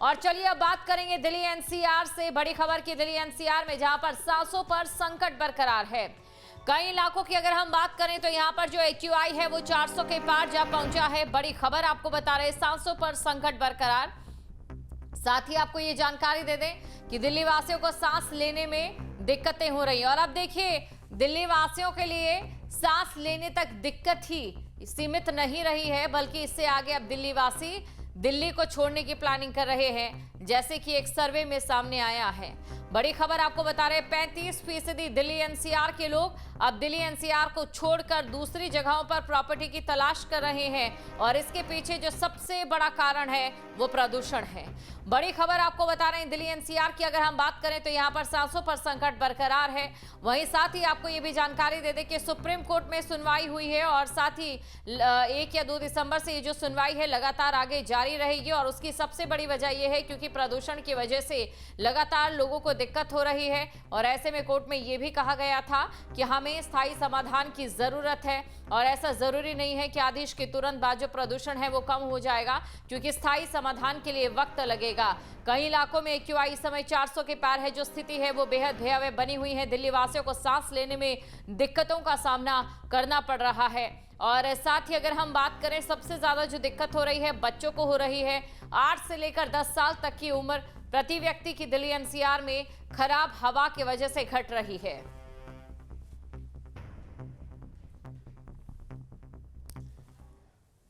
और चलिए अब बात करेंगे दिल्ली एनसीआर से। बड़ी खबर की दिल्ली एनसीआर में जहां पर सांसों पर संकट बरकरार है। कई इलाकों की अगर हम बात करें तो यहां पर जो एक्यूआई है वो 400 के पार जा पहुंचा है। बड़ी खबर आपको बता रहे सांसों पर संकट बरकरार। साथ ही आपको ये जानकारी दे दें कि दिल्ली वासियों को सांस लेने में दिक्कतें हो रही हैं। और अब देखिए दिल्ली वासियों के लिए सांस लेने तक दिक्कत ही सीमित नहीं रही है, बल्कि इससे आगे अब दिल्ली वासी दिल्ली को छोड़ने की प्लानिंग कर रहे हैं, जैसे कि एक सर्वे में सामने आया है। बड़ी खबर आपको बता रहे 35% दिल्ली एनसीआर के लोग अब दिल्ली एनसीआर को छोड़कर दूसरी जगहों पर प्रॉपर्टी की तलाश कर रहे हैं। और इसके पीछे जो सबसे बड़ा कारण है वो प्रदूषण है। बड़ी खबर आपको बता रहे हैं दिल्ली एनसीआर की अगर हम बात करें तो यहां पर सांसों पर संकट बरकरार है। वहीं साथ ही आपको ये भी जानकारी दे दें कि सुप्रीम कोर्ट में सुनवाई हुई है और साथ ही 1 या 2 दिसंबर से ये जो सुनवाई है लगातार आगे जारी रहेगी। और उसकी सबसे बड़ी वजह यह है क्योंकि प्रदूषण की वजह से लगातार लोगों को दिक्कत हो रही है। और ऐसे में कोर्ट में यह भी कहा गया था कि हमें स्थायी समाधान की जरूरत है। और ऐसा जरूरी नहीं है कि आदेश के तुरंत बाद जो प्रदूषण है वो कम हो जाएगा, क्योंकि स्थायी समाधान के लिए वक्त लगेगा। कई इलाकों में एक्यूआई इस समय 400 के पार है। जो स्थिति है वो बेहद भयावह बनी हुई है। दिल्ली वासियों को सांस लेने में दिक्कतों का सामना करना पड़ रहा है। और साथ ही अगर हम बात करें सबसे ज्यादा जो दिक्कत हो रही है बच्चों को हो रही है। 8 से लेकर 10 साल तक की उम्र प्रति व्यक्ति की दिल्ली एनसीआर में खराब हवा की वजह से घट रही है।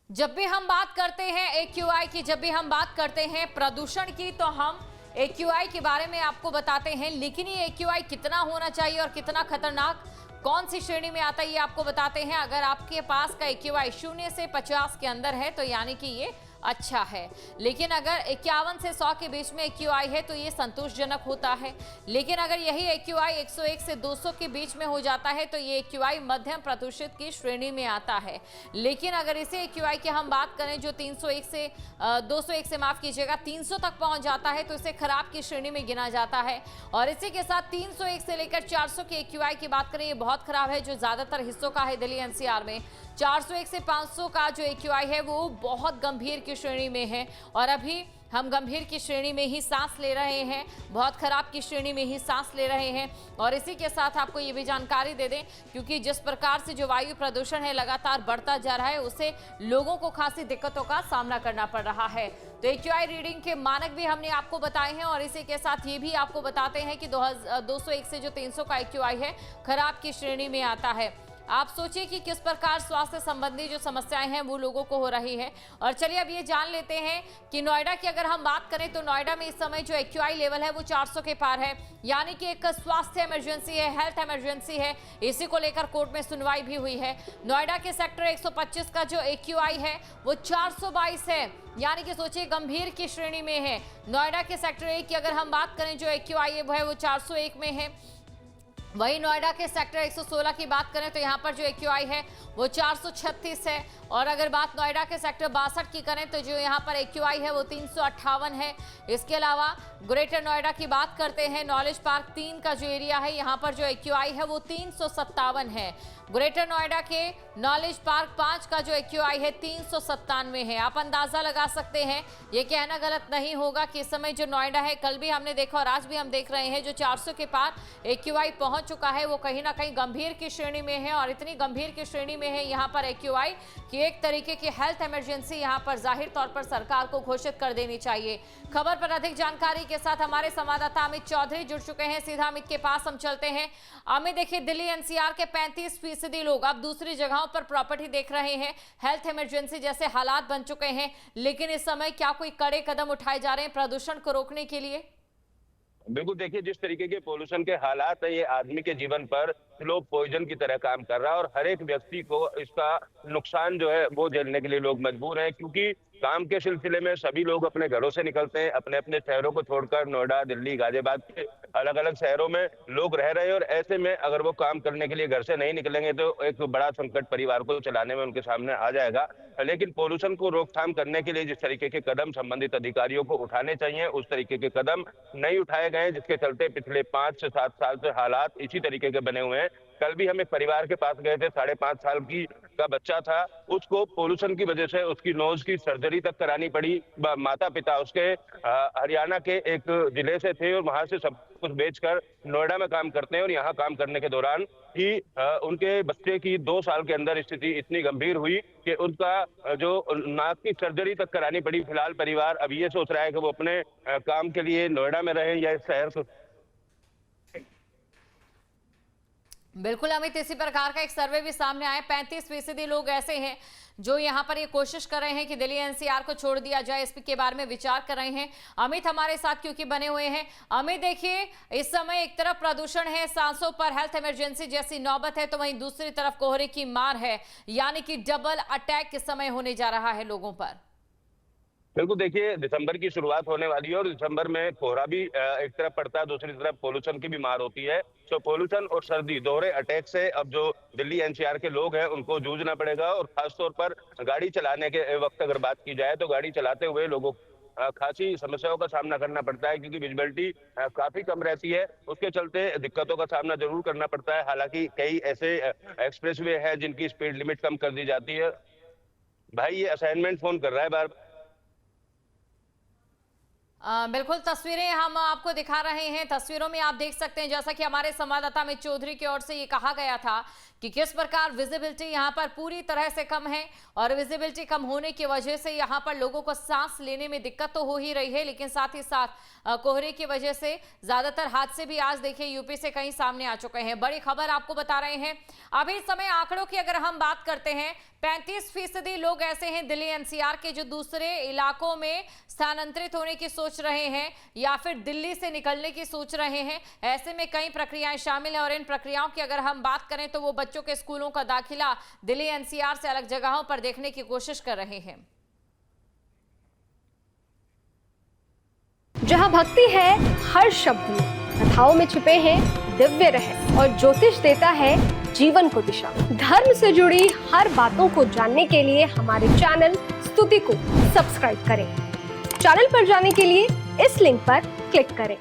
जब भी हम बात करते हैं एक्यूआई की, जब भी हम बात करते हैं प्रदूषण की, तो हम एक्यूआई के बारे में आपको बताते हैं। लेकिन ये एक्यूआई कितना होना चाहिए और कितना खतरनाक कौन सी श्रेणी में आता है ये आपको बताते हैं। अगर आपके पास का एक्यूआई 0 से 50 के अंदर है तो यानी कि ये अच्छा है। लेकिन अगर 51 से 100 के बीच में एक्यूआई है तो ये संतोषजनक होता है। लेकिन अगर यही एक्यूआई 101 से 200 के बीच में हो जाता है तो ये एक्यूआई मध्यम प्रदूषित की श्रेणी में आता है। लेकिन अगर इसी एक्यूआई की हम बात करें जो 201 से माफ कीजिएगा 300 तक पहुंच जाता है तो इसे खराब की श्रेणी में गिना जाता है। और इसी के साथ 301 से लेकर 400 की एक्यूआई की बात करें ये बहुत खराब है, जो ज्यादातर हिस्सों का है दिल्ली एनसीआर में। 401 से 500 का जो एक्यूआई है वो बहुत गंभीर की श्रेणी में है। और अभी हम गंभीर की श्रेणी में ही सांस ले रहे हैं, बहुत खराब की श्रेणी में ही सांस ले रहे हैं। और इसी के साथ आपको ये भी जानकारी दे दें क्योंकि जिस प्रकार से जो वायु प्रदूषण है लगातार बढ़ता जा रहा है, उससे लोगों को खासी दिक्कतों का सामना करना पड़ रहा है। तो एक्यूआई रीडिंग के मानक भी हमने आपको बताए हैं। और इसी के साथ ये भी आपको बताते हैं कि 201 से जो 300 का एक्यूआई है खराब की श्रेणी में आता है। आप सोचिए कि किस प्रकार स्वास्थ्य संबंधी जो समस्याएं हैं वो लोगों को हो रही है। और चलिए अब ये जान लेते हैं कि नोएडा की अगर हम बात करें तो नोएडा में इस समय जो एक्यूआई लेवल है वो 400 के पार है, यानी कि एक स्वास्थ्य इमरजेंसी है, हेल्थ इमरजेंसी है। इसी को लेकर कोर्ट में सुनवाई भी हुई है। नोएडा के सेक्टर 125 का जो एक्यूआई है वो 422 है, यानी कि सोचिए गंभीर की श्रेणी में है। नोएडा के सेक्टर 1 की अगर हम बात करें जो एक्यूआई है वो 401 में है। वहीं नोएडा के सेक्टर 116 की बात करें तो यहां पर जो एक्यूआई है वो 436 है। और अगर बात नोएडा के सेक्टर 62 की करें तो जो यहां पर एक्यूआई है वो 358 है। इसके अलावा ग्रेटर नोएडा की बात करते हैं, नॉलेज पार्क 3 का जो एरिया है यहां पर जो एक्यूआई है वो 357 है। ग्रेटर नोएडा के नॉलेज पार्क 5 का जो एक्यूआई है 397 है। आप अंदाजा लगा सकते हैं, ये कहना गलत नहीं होगा कि इस समय जो नोएडा है, कल भी हमने देखा और आज भी हम देख रहे हैं, जो 400 के पार एक्यूआई पहुंच चुका है वो कहीं ना कहीं गंभीर की श्रेणी में है। और इतनी गंभीर की श्रेणी में है यहाँ पर एक्यूआई कि एक तरीके की हेल्थ इमरजेंसी यहाँ पर जाहिर तौर पर सरकार को घोषित कर देनी चाहिए। खबर पर अधिक जानकारी के साथ हमारे संवाददाता अमित चौधरी जुड़ चुके हैं। सीधा अमित के पास हम चलते हैं। अमित, देखिए दिल्ली एनसीआर के 35% लोग अब दूसरी जगहों पर प्रॉपर्टी देख रहे हैं। हेल्थ इमरजेंसी जैसे हालात बन चुके हैं, लेकिन इस समय क्या कोई कड़े कदम उठाए जा रहे हैं प्रदूषण को रोकने के लिए? बिल्कुल, देखिए जिस तरीके के पोल्यूशन के हालात है ये आदमी के जीवन पर स्लो पॉइजन की तरह काम कर रहा है। और हर एक व्यक्ति को इसका नुकसान जो है वो झेलने के लिए लोग मजबूर हैं, क्योंकि काम के सिलसिले में सभी लोग अपने घरों से निकलते हैं, अपने अपने शहरों को छोड़कर नोएडा, दिल्ली, गाजियाबाद के अलग अलग शहरों में लोग रह रहे हैं। और ऐसे में अगर वो काम करने के लिए घर से नहीं निकलेंगे तो एक बड़ा संकट परिवार को चलाने में उनके सामने आ जाएगा। लेकिन पोल्यूशन को रोकथाम करने के लिए जिस तरीके के कदम संबंधित अधिकारियों को उठाने चाहिए उस तरीके के कदम नहीं उठाए गए, जिसके चलते पिछले 5 से 7 साल से हालात इसी तरीके के बने हुए हैं। कल भी हम एक परिवार के पास गए थे, 5.5 साल की का बच्चा था, उसको पोल्यूशन की वजह से उसकी नोज की सर्जरी तक करानी पड़ी। माता पिता उसके हरियाणा के एक जिले से थे और वहां से सब कुछ बेचकर नोएडा में काम करते हैं, और यहाँ काम करने के दौरान ही उनके बच्चे की 2 साल के अंदर स्थिति इतनी गंभीर हुई कि उनका जो नाक की सर्जरी तक करानी पड़ी। फिलहाल परिवार अब ये सोच रहा है कि वो अपने काम के लिए नोएडा में रहें या इस शहर से। बिल्कुल अमित, इसी प्रकार का एक सर्वे भी सामने आया। 35% लोग ऐसे हैं जो यहां पर ये कोशिश कर रहे हैं कि दिल्ली एनसीआर को छोड़ दिया जाए, इसके बारे में विचार कर रहे हैं। अमित हमारे साथ क्योंकि बने हुए हैं। अमित देखिए, इस समय एक तरफ प्रदूषण है, सांसों पर हेल्थ इमरजेंसी जैसी नौबत है, तो वहीं दूसरी तरफ कोहरे की मार है, यानी कि डबल अटैक इस समय होने जा रहा है लोगों पर। बिल्कुल देखिए, दिसंबर की शुरुआत होने वाली है और दिसंबर में कोहरा भी एक तरफ पड़ता है, दूसरी तरफ पोल्यूशन की भी मार होती है। तो पोल्यूशन और सर्दी दोहरे अटैक से अब जो दिल्ली एनसीआर के लोग हैं उनको जूझना पड़ेगा। और खासतौर पर गाड़ी चलाने के वक्त अगर बात की जाए तो गाड़ी चलाते हुए लोगों खासी समस्याओं का सामना करना पड़ता है, क्योंकि विजिबिलिटी काफी कम रहती है। उसके चलते दिक्कतों का सामना जरूर करना पड़ता है। हालांकि कई ऐसे एक्सप्रेसवे हैं जिनकी स्पीड लिमिट कम कर दी जाती है। भाई ये असाइनमेंट फोन कर रहा है बार। बिल्कुल तस्वीरें हम आपको दिखा रहे हैं। तस्वीरों में आप देख सकते हैं, जैसा कि हमारे संवाददाता अमित चौधरी की ओर से ये कहा गया था कि किस प्रकार विजिबिलिटी यहाँ पर पूरी तरह से कम है, और विजिबिलिटी कम होने की वजह से यहाँ पर लोगों को सांस लेने में दिक्कत तो हो ही रही है, लेकिन साथ ही साथ कोहरे की वजह से ज्यादातर हादसे भी आज देखिए यूपी से कहीं सामने आ चुके हैं। बड़ी खबर आपको बता रहे हैं। अभी इस समय आंकड़ों की अगर हम बात करते हैं, 35% लोग ऐसे हैं दिल्ली एनसीआर के जो दूसरे इलाकों में स्थानांतरित होने की सोच रहे हैं या फिर दिल्ली से निकलने की सोच रहे हैं। ऐसे में कई प्रक्रियाएं शामिल हैं, और इन प्रक्रियाओं की अगर हम बात करें तो वो बच्चों के स्कूलों का दाखिला दिल्ली एनसीआर से अलग जगहों पर देखने की कोशिश कर रहे हैं। जहां भक्ति है हर शब्द में, कथाओं में छुपे हैं दिव्य रहस्य, और ज्योतिष देता है जीवन को दिशा। धर्म से जुड़ी हर बातों को जानने के लिए हमारे चैनल स्तुति को सब्सक्राइब करें। चैनल पर जाने के लिए इस लिंक पर क्लिक करें।